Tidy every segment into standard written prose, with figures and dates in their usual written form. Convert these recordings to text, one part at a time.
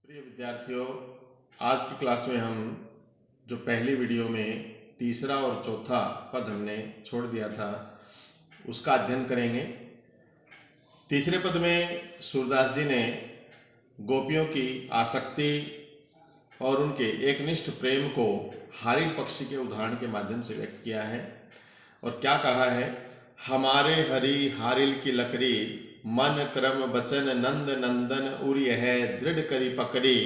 प्रिय विद्यार्थियों, आज की क्लास में हम जो पहली वीडियो में तीसरा और चौथा पद हमने छोड़ दिया था उसका अध्ययन करेंगे। तीसरे पद में सूरदास जी ने गोपियों की आसक्ति और उनके एकनिष्ठ प्रेम को हारिल पक्षी के उदाहरण के माध्यम से व्यक्त किया है और क्या कहा है। हमारे हरि हारिल की लकड़ी, मन क्रम बचन नंद नंदन उर्य है दृढ़ करी पकड़ी।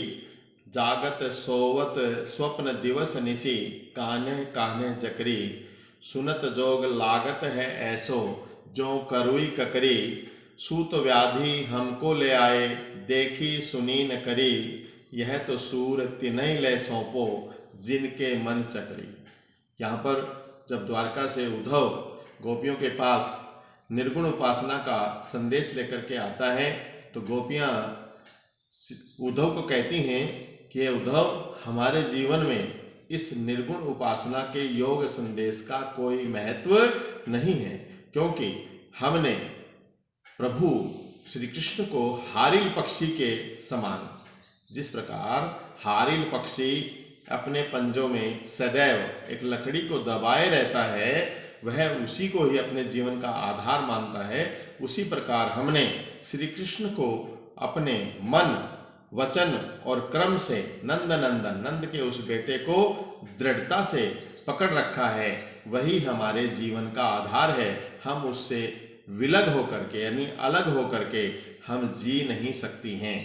जागत सोवत स्वप्न दिवस निशी, कान्ह कान्ह जकरी। सुनत जोग लागत है ऐसो, जो करुई ककरी। सूत व्याधि हमको ले आए, देखी सुनी न करी। यह तो सूर तिन्ह ले सौंपो, जिनके मन चकरी। यहाँ पर जब द्वारका से उद्धव गोपियों के पास निर्गुण उपासना का संदेश लेकर के आता है तो गोपियां उद्धव को कहती हैं कि उद्धव, हमारे जीवन में इस निर्गुण उपासना के योग संदेश का कोई महत्व नहीं है, क्योंकि हमने प्रभु श्री कृष्ण को हारिल पक्षी के समान, जिस प्रकार हारिल पक्षी अपने पंजों में सदैव एक लकड़ी को दबाए रहता है, वह उसी को ही अपने जीवन का आधार मानता है, उसी प्रकार हमने श्री कृष्ण को अपने मन वचन और क्रम से नंद नंदन, नंद के उस बेटे को दृढ़ता से पकड़ रखा है। वही हमारे जीवन का आधार है। हम उससे विलग होकर के यानी अलग होकर के हम जी नहीं सकती हैं।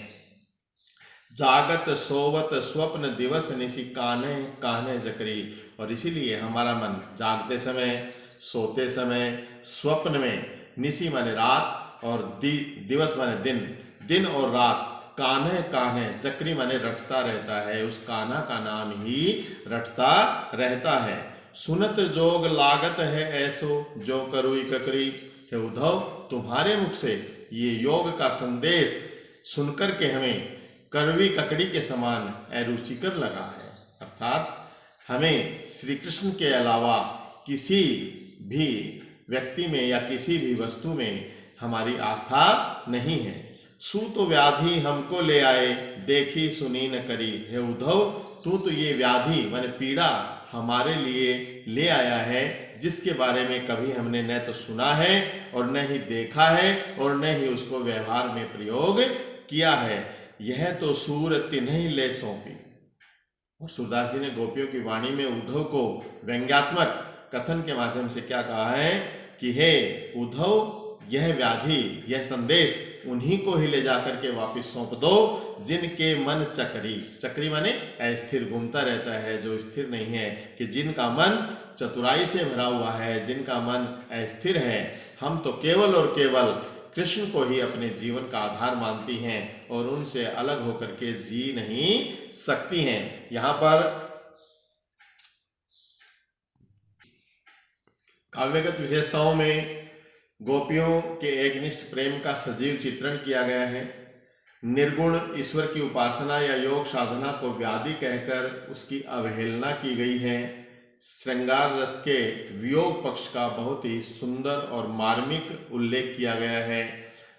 जागत सोवत स्वप्न दिवस निशी, कान्हे कान्हे जकरी। और इसीलिए हमारा मन जागते समय, सोते समय, स्वप्न में, निशी माने रात और दिवस माने दिन, दिन और रात, कान्हे कान्हे जकरी माने रटता रहता है। उस कान्हा का नाम ही रटता रहता है। सुनत जोग लागत है ऐसो, जो करुई ककरी। हे उद्धव, तुम्हारे मुख से ये योग का संदेश सुनकर के हमें कड़वी ककड़ी के समान अरुचिकर लगा है। अर्थात हमें श्री कृष्ण के अलावा किसी भी व्यक्ति में या किसी भी वस्तु में हमारी आस्था नहीं है। सूत व्याधि हमको ले आए, देखी सुनी न करी। हे उद्धव, तू तो ये व्याधि माने पीड़ा हमारे लिए ले आया है, जिसके बारे में कभी हमने न तो सुना है और न ही देखा है और न ही उसको व्यवहार में प्रयोग किया है। यह तो सूर तिन्ह ले सौंपी। और सूरदास जी ने गोपियों की वाणी में उद्धव को व्यंग्यात्मक कथन के माध्यम से क्या कहा है कि हे उद्धव, यह व्याधि, यह संदेश उन्हीं को ही ले जाकर के वापिस सौंप दो, जिनके मन चकरी, चक्री माने अस्थिर, घूमता रहता है, जो स्थिर नहीं है, कि जिनका मन चतुराई से भरा हुआ है, जिनका मन अस्थिर है। हम तो केवल और केवल कृष्ण को ही अपने जीवन का आधार मानती हैं और उनसे अलग होकर के जी नहीं सकती हैं। यहां पर काव्यगत विशेषताओं में गोपियों के एकनिष्ठ प्रेम का सजीव चित्रण किया गया है। निर्गुण ईश्वर की उपासना या योग साधना को व्याधि कहकर उसकी अवहेलना की गई है। श्रृंगार रस के वियोग पक्ष का बहुत ही सुंदर और मार्मिक उल्लेख किया गया है।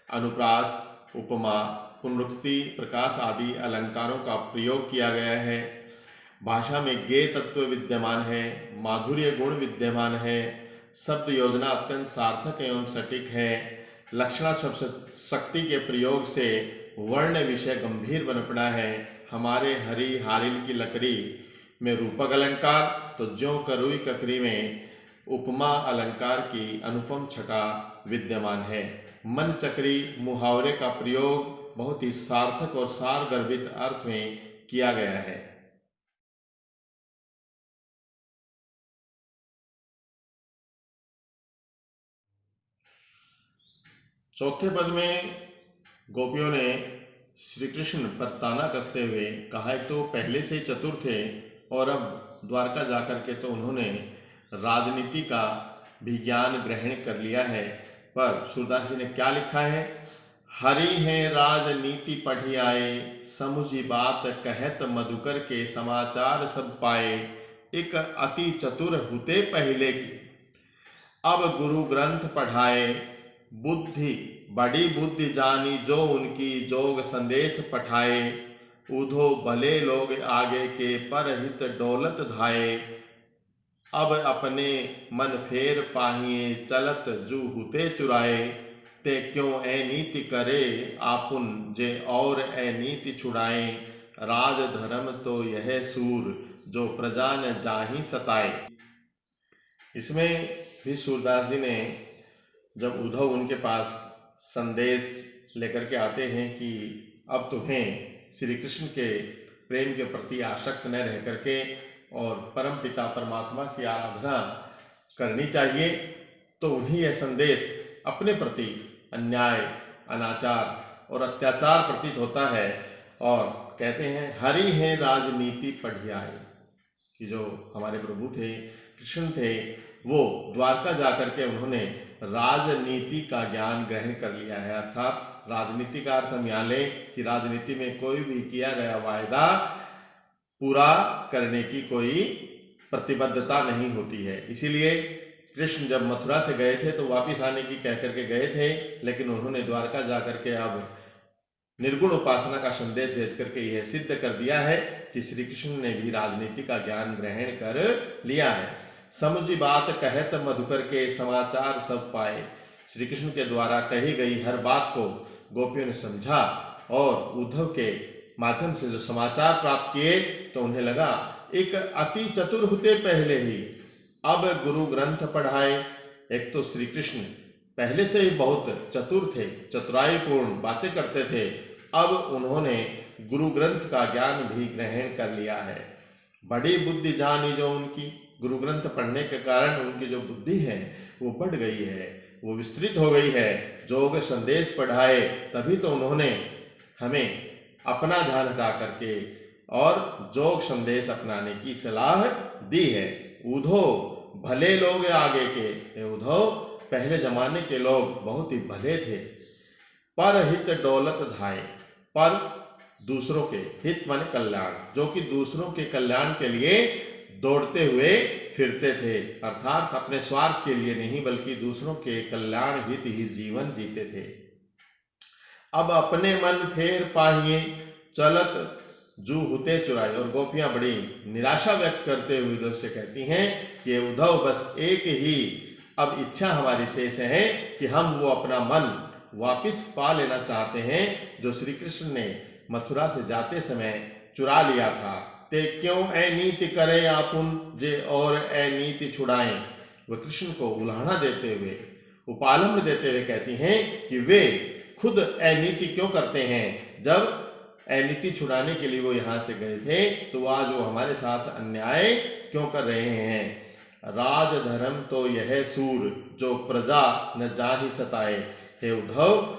अनुप्रास, उपमा, पुनरुक्ति, प्रकाश आदि अलंकारों का प्रयोग किया गया है। भाषा में गेय तत्व विद्यमान है, माधुर्य गुण विद्यमान है, शब्द योजना अत्यंत सार्थक एवं सटीक है। लक्षणा शक्ति के प्रयोग से वर्ण विषय गंभीर बन पड़ा है। हमारे हरि हारिल की लकड़ी में रूपक अलंकार, तो ज्यों करुई ककरी में उपमा अलंकार की अनुपम छटा विद्यमान है। मन चक्री मुहावरे का प्रयोग बहुत ही सार्थक और सार गर्भित अर्थ में किया गया है। चौथे पद में गोपियों ने श्री कृष्ण पर ताना कसते हुए कहा, एक तो पहले से चतुर थे और अब द्वारका जाकर के तो उन्होंने राजनीति का भी ज्ञान ग्रहण कर लिया है। पर सूरदास जी ने क्या लिखा है, हरि हैं राजनीति पढ़ी आए, समुझी बात कहत मधुकर के समाचार सब पाए। एक अति चतुर हुते पहले की, अब गुरु ग्रंथ पढ़ाए। बुद्धि बड़ी बुद्धि जानी, जो उनकी जोग संदेश पठाए। ऊधो भले लोग आगे के, पर हित डोलत धाये। अब अपने मन फेर पाहिए, चलत जू हुते चुराए। ते क्यों ए नीति करे आपुन, जे और ए नीति छुड़ाए। राज धर्म तो यह सूर, जो प्रजा न जाहि सताए। इसमें भी सूरदास जी ने, जब उद्धव उनके पास संदेश लेकर के आते हैं कि अब तुम्हें श्री कृष्ण के प्रेम के प्रति आसक्त न रह करके और परम पिता परमात्मा की आराधना करनी चाहिए, तो उन्हें यह संदेश अपने प्रति अन्याय, अनाचार और अत्याचार प्रतीत होता है। और कहते हैं, हरि हैं राजनीति पढ़ियाए, कि जो हमारे प्रभु थे, कृष्ण थे, वो द्वारका जाकर के उन्होंने राजनीति का ज्ञान ग्रहण कर लिया है। अर्थात राजनीति का अर्थ हम यहाँ लें कि राजनीति में कोई भी किया गया वायदा पूरा करने की कोई प्रतिबद्धता नहीं होती है। इसीलिए कृष्ण जब मथुरा से गए थे तो वापिस आने की कह करके गए थे, लेकिन उन्होंने द्वारका जाकर के अब निर्गुण उपासना का संदेश भेज करके यह सिद्ध कर दिया है कि श्री कृष्ण ने भी राजनीति का ज्ञान ग्रहण कर लिया है। समुझी बात कहत मधुकर के, समाचार सब पाए। श्री कृष्ण के द्वारा कही गई हर बात को गोपियों ने समझा और उद्धव के माध्यम से जो समाचार प्राप्त किए तो उन्हें लगा एक अति चतुर होते पहले ही, अब गुरु ग्रंथ पढ़ाए। एक तो श्री कृष्ण पहले से ही बहुत चतुर थे, चतुराईपूर्ण बातें करते थे, अब उन्होंने गुरु ग्रंथ का ज्ञान भी ग्रहण कर लिया है। बड़ी बुद्धि जानी जो उनकी, गुरु ग्रंथ पढ़ने के कारण उनकी जो बुद्धि है वो बढ़ गई है, वो विस्तृत हो गई है। जोग संदेश पढ़ाए, तभी तो उन्होंने हमें अपना ध्यान हटा करके और जोग संदेश अपनाने की सलाह दी है। उद्धव भले लोग आगे के, उद्धव पहले जमाने के लोग बहुत ही भले थे। पर हित डोलत धाये, पर दूसरों के हित माने कल्याण, जो कि दूसरों के कल्याण के लिए दौड़ते हुए फिरते थे। अर्थात अपने स्वार्थ के लिए नहीं, बल्कि दूसरों के कल्याण हित ही जीवन जीते थे। अब अपने मन फेर पाहिए, चलत जू हुते चुराए। और गोपियां बड़ी निराशा व्यक्त करते हुए उद्धव से कहती हैं कि उद्धव, बस एक ही अब इच्छा हमारी शेष है कि हम वो अपना मन वापिस पा लेना चाहते हैं जो श्री कृष्ण ने मथुरा से जाते समय चुरा लिया था। ते क्यों ए नीति करे आपुन, जे और ए नीति छुड़ाएं। वह कृष्ण को उल्हाड़ा देते हुए, उपालंब देते हुए कहती हैं कि वे खुद अनीति क्यों करते हैं। जब अनीति छुड़ाने के लिए वो यहाँ से गए थे तो आज वो हमारे साथ अन्याय क्यों कर रहे हैं। राज धर्म तो यह सूर, जो प्रजा न जाहि सताए। हे उद्धव,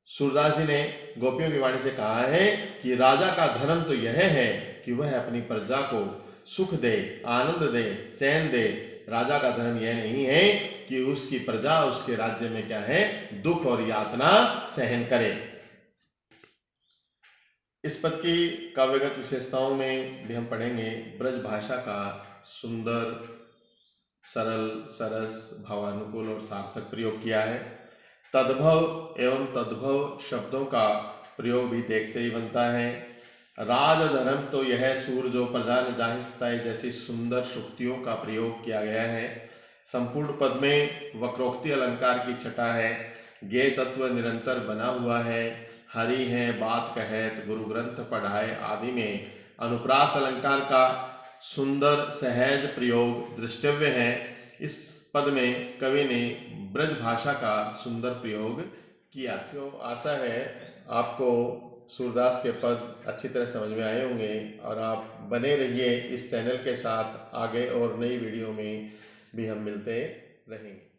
सूरदास जी ने गोपियों की वाणी से कहा है कि राजा का धर्म तो यह है कि वह अपनी प्रजा को सुख दे, आनंद दे, चैन दे। राजा का धर्म यह नहीं है कि उसकी प्रजा उसके राज्य में क्या है, दुख और यातना सहन करे। इस पद की काव्यगत विशेषताओं में भी हम पढ़ेंगे ब्रज भाषा का सुंदर, सरल, सरस, भावानुकूल और सार्थक प्रयोग किया है। तद्भव एवं तद्भव शब्दों का प्रयोग भी देखते ही बनता है। राज धर्म तो यह सूर, जो प्रजा न जाहि सताए, जैसी सुंदर शुक्तियों का प्रयोग किया गया है। संपूर्ण पद में वक्रोक्ति अलंकार की छटा है। गे तत्व निरंतर बना हुआ है। हरि है बात कहत, गुरु ग्रंथ पढ़ाए आदि में अनुप्रास अलंकार का सुंदर सहज प्रयोग दृष्टव्य है। इस पद में कवि ने ब्रज भाषा का सुंदर प्रयोग किया। तो आशा है आपको सूरदास के पद अच्छी तरह समझ में आए होंगे और आप बने रहिए इस चैनल के साथ। आगे और नई वीडियो में भी हम मिलते रहेंगे।